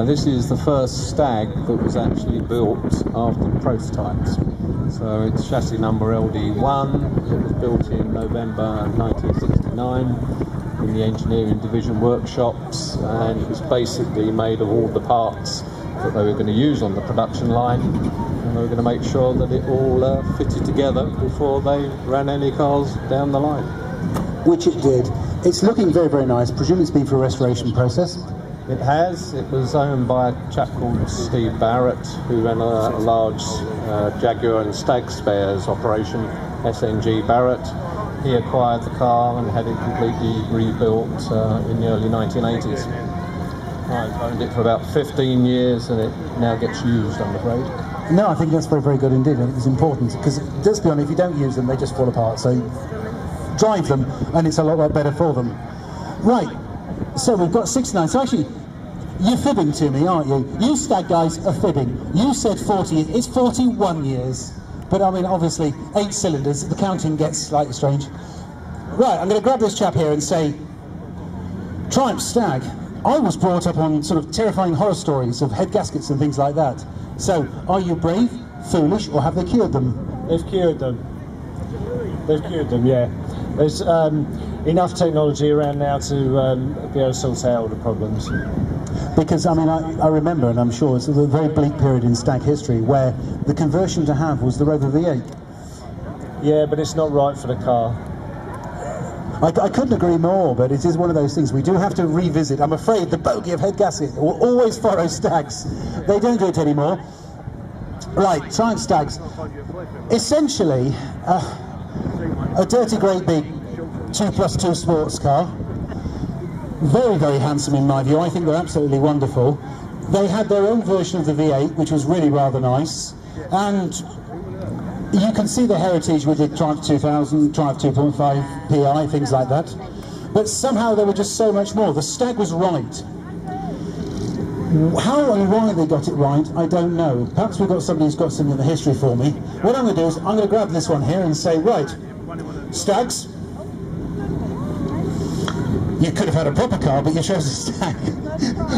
This is the first Stag that was actually built after the prototypes. So it's chassis number LD1. It was built in November 1969 in the engineering division workshops, and it was basically made of all the parts that they were going to use on the production line, and they were going to make sure that it all fitted together before they ran any cars down the line. Which it did. It's looking very, very nice. Presumably it's been for a restoration process. It has. It was owned by a chap called Steve Barrett, who ran a large Jaguar and Stag spares operation, SNG Barrett. He acquired the car and had it completely rebuilt in the early 1980s. I've owned it for about 15 years and it now gets used, I'm afraid. No, I think that's very, very good indeed. I think it's important because, let's be honest, if you don't use them, they just fall apart. So drive them and it's a lot better for them. Right. So we've got 69. So actually, you're fibbing to me, aren't you? You Stag guys are fibbing. You said 40. It's 41 years. But I mean, obviously, 8 cylinders. The counting gets slightly strange. Right, I'm going to grab this chap here and say, Triumph Stag. I was brought up on sort of terrifying horror stories of head gaskets and things like that. So, are you brave, foolish, or have they cured them? They've cured them. They've cured them, yeah. There's enough technology around now to be able to sort out all the problems. Because, I mean, I remember, and I'm sure it's a very bleak period in Stag history, where the conversion to have was the Rover V8. Yeah, but it's not right for the car. I couldn't agree more, but it is one of those things we do have to revisit. I'm afraid the bogey of head gasket will always follow Stags. They don't do it anymore. Right, Triumph Stags. Essentially, a dirty great big 2+2 sports car. Very, very handsome in my view. I think they're absolutely wonderful. They had their own version of the V8, which was really rather nice. And you can see the heritage with the Triumph 2000, Triumph 2.5 PI, things like that. But somehow they were just so much more. The Stag was right. How and why they got it right, I don't know. Perhaps we've got somebody who's got something in the history for me. What I'm going to do is I'm going to grab this one here and say, right, Stags. You could have had a proper car, but you chose a Stag.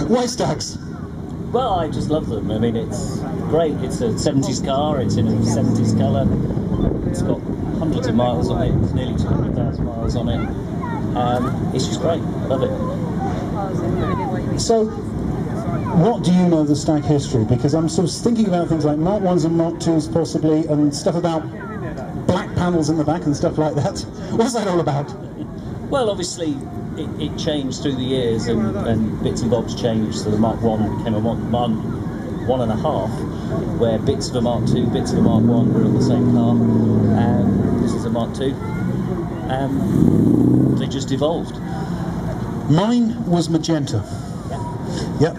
Why Stags? Well, I just love them. I mean, it's great. It's a 70s car. It's in a 70s colour. It's got hundreds of miles on it. It's nearly 200,000 miles on it. It's just great. Love it. So, what do you know of the Stag history? Because I'm sort of thinking about things like Mark 1s and Mark 2s possibly, and stuff about black panels in the back and stuff like that. What's that all about? Well, obviously, it changed through the years, and bits and bobs changed. So the Mark 1 became a Mark 1.5, where bits of the Mark 2, bits of the Mark 1 were in the same car, and this is a Mark 2. They just evolved. Mine was magenta. Yep,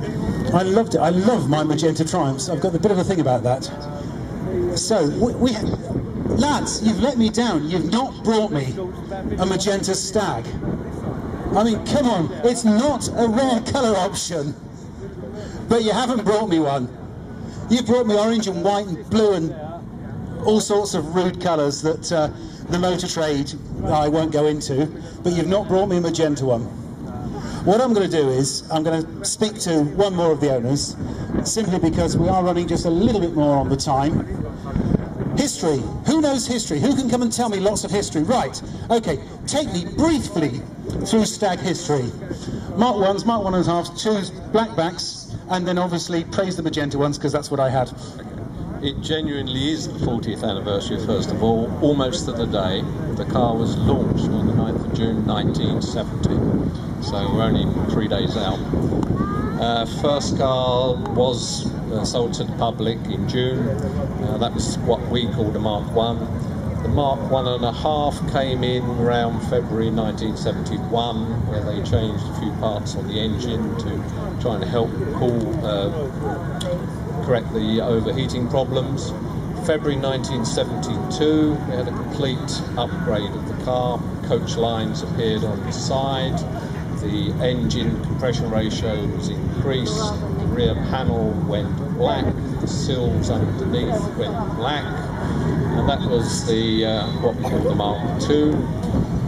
I loved it. I love my magenta Triumphs. I've got a bit of a thing about that. So, lads, you've let me down. You've not brought me a magenta Stag. I mean, come on, it's not a rare colour option. But you haven't brought me one. You brought me orange and white and blue and all sorts of rude colours that the motor trade I won't go into, but you've not brought me a magenta one. What I'm going to do is, I'm going to speak to one more of the owners, simply because we are running just a little bit more on the time. History. Who knows history? Who can come and tell me lots of history? Right, okay, take me briefly through Stag history. Mark 1s, Mark 1.5s, 2s, blackbacks, and then obviously praise the magenta ones, because that's what I had. It genuinely is the 40th anniversary, first of all, almost to the day. The car was launched on the 9th of June 1970, so we're only 3 days out. First car was sold to the public in June. That was what we called a Mark 1. The Mark 1.5 came in around February 1971, where they changed a few parts on the engine to try and help correct the overheating problems. February 1972, we had a complete upgrade of the car. Coach lines appeared on the side. The engine compression ratio was increased. The rear panel went black. The sills underneath went black. And that was the what we call the Mark II.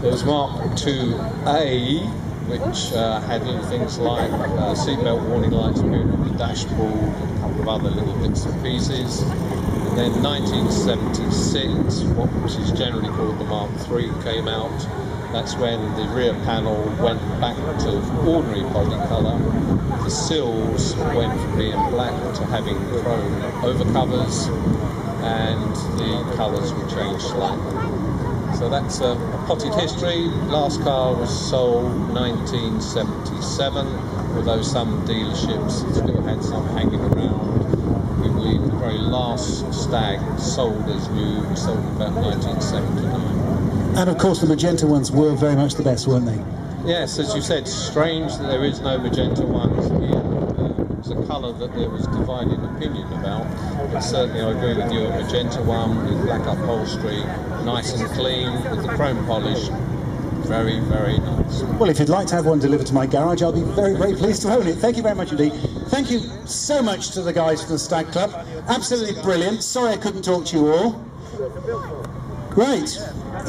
There was Mark IIA, which had little things like seatbelt warning lights appearing on the dashboard, and a couple of other little bits and pieces. And then 1976, which is generally called the Mark III, came out. That's when the rear panel went back to ordinary body colour. The sills went from being black to having chrome overcovers, and the colours were changed slightly. So that's a potted history. Last car was sold 1977, although some dealerships still had some hanging around. We believe the very last Stag sold as new was sold in about 1979. And of course the magenta ones were very much the best, weren't they? Yes, as you said, strange that there is no magenta ones here. It's a colour that there was divided opinion about, but certainly I agree with you, a magenta one with black upholstery, nice and clean, with the chrome polish, very, very nice. Well, if you'd like to have one delivered to my garage, I'll be very, very pleased to own it. Thank you very much indeed. Thank you so much to the guys from the Stag Club. Absolutely brilliant. Sorry I couldn't talk to you all. Great.